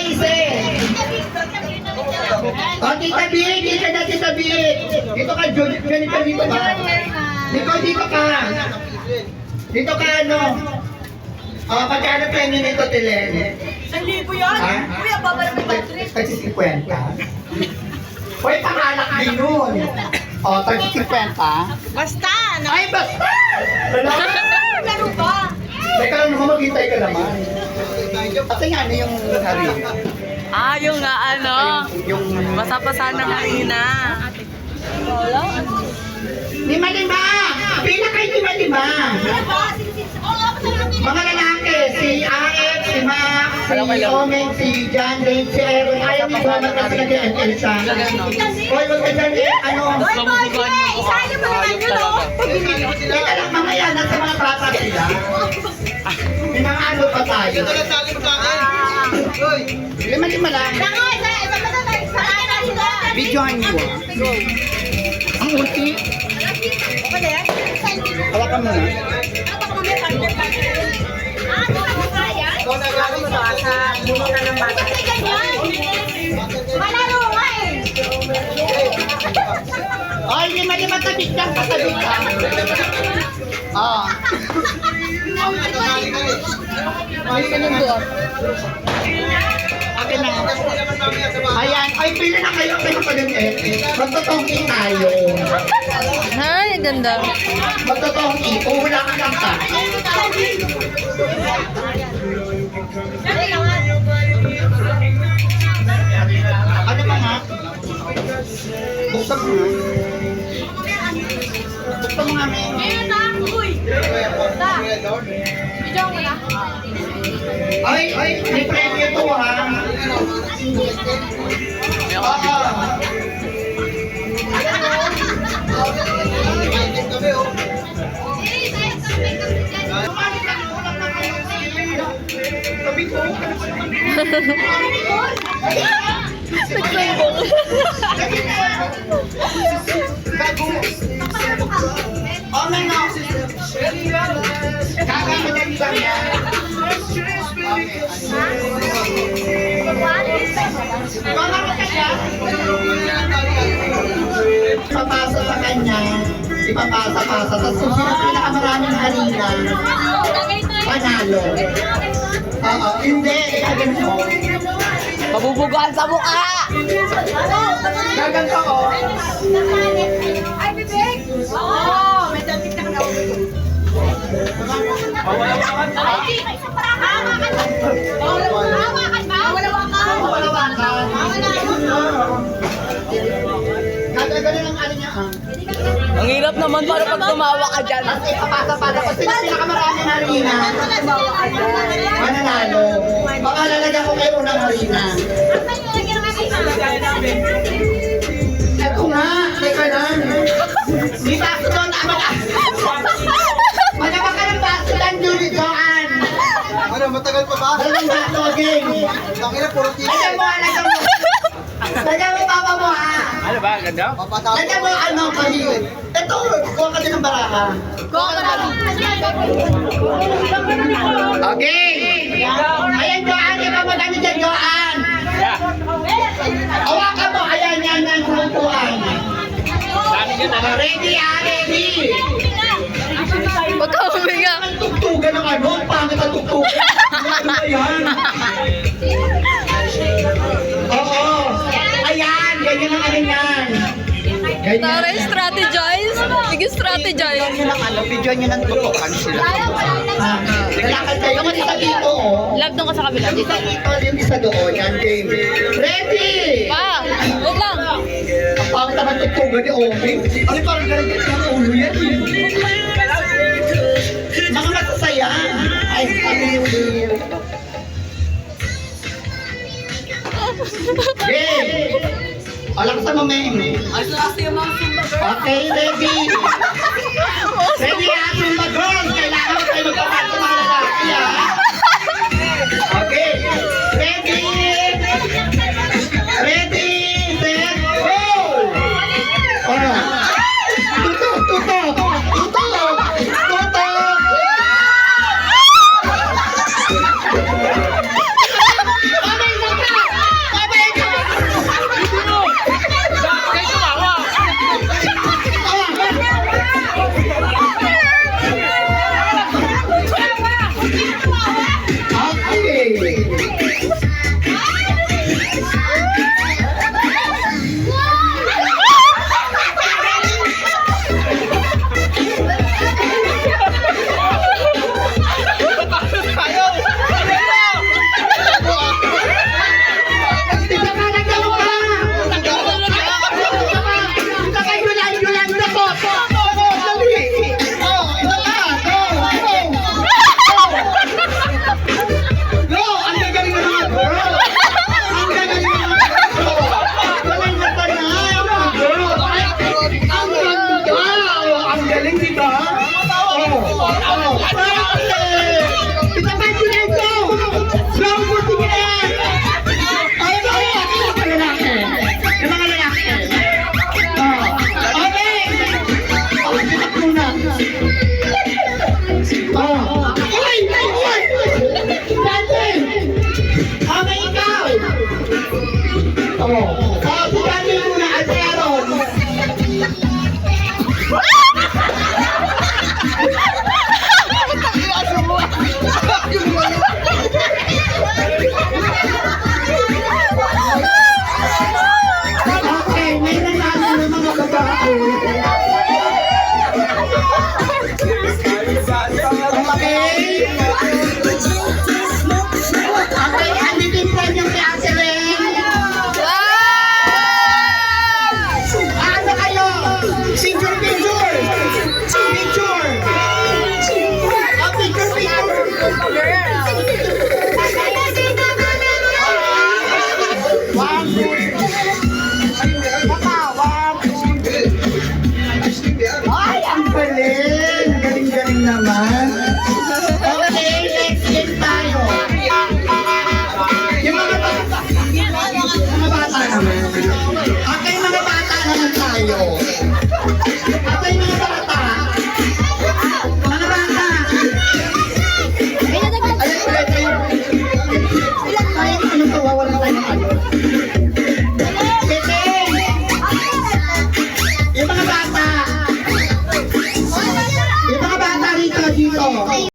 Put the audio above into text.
Hazel. O, Tita Big, dito na Tita Big. Dito ka, Jennifer, dito ka. Dito ka. Dito ka, ano? O, magkano premium nito, Tilen? 1,000 yan? Ha? Kuya, babalik mo yung trip. 30-50. Uy, pangalak din yun. O, 30-50. Basta, no? Ay, basta! Laro ba? Teka lang naman, maghintay ka naman. Kasi nga, ano yung hari? Yung nga ano, Yung... masapasa ng harina. Lima-lima! Pila kayo lima-lima! Mga lalaki, si AF, si Max, si Omen, si John, Dave, si Aaron. Ayaw ni Bama kasi nag-ML siya. Hoy, wag ka dyan, ano? Hoy, boy, isayo mo naman yun, oh. Teka lang, mamaya, nasa mga bata sila. May mga ano pa tayo. Lima-lima lang. Videohan niyo. Ang ulti. Hawakan mo na. Ay, lima-lima tabik lang, patabik lang. Oo. Ay, ganun doon. Akin na. Ayan, ay pila na kayo pa din eh. Magtotongking tayo. Ay, ganda. Magtotongking, kung wala ka lang ka. Ano ba nga? Buksan mo nga. Buksan mo nga, Meng. Ay, may premyo to ha. Oh, may no. Kakamadali lang yan. Papasa sa kanya, ipapasa-pasa. Tapos kung sino pinakamaraming harina, panalo. Oo, hindi, gaganto. Mabubugaan sa mukha! Gaganto ko. Ay, bibig! Oo, may dating na ka. Hawakan ba? Gagagaling ang ano niya. Ang hirap naman para pag tumawa ka dyan. Tapos ipapasa-pasa. Kung sino pinakamaraming harina, mananalo. Baka lalagyan ko kayo unang harina. Eto nga, teka lang. Di baso doon, Magkaba ka ng baso lang, Julie Joanne. Ano, matagal pa ba? Dalawang baso, game. Tangina, puro tira. Lagyan mo, lagyan mo. Lagyan mo, papa mo, ha. Ano ba? Ganda? Papatapos. Lagyan mo, ano, pahilin. Ito, kuha ka din ng baraha. Okay. Ayan, Joanne, ikaw magano dyan, Joanne. Hawakan mo, ayan, yan, sa upuan. Ready, ready. Huwag ka huminga. Ang tugtugan ng ano, ang pangit ang tugtugan. Ano ba yan? Oo. Ayan, ganyan ang ano yan. Ganyan. Tara, strategize. Sige, strategize. Video nyo ng ano, video nyo ng tutukan sila. Lalakad kayo, yung isa dito, oh. Love doon ka sa kabila. Yung isa dito, yung isa doon, yan, game. Ready! Pa! Wait lang. Ang pangit naman tugtugan ni Omi. Ano parang ganyan ng ulo yan? Mga masasaya. Ay, amazing. Game! Alam sa mameng. Okay, ready? Ready, ating mag-girls. Kailangan tayo magpapasok sa mga lalaki, ha? Okay. Ready? Ready, set, go! Ano? Tuto, tuto! Tuto! Tuto! Okay, saka! kayo. At yung mga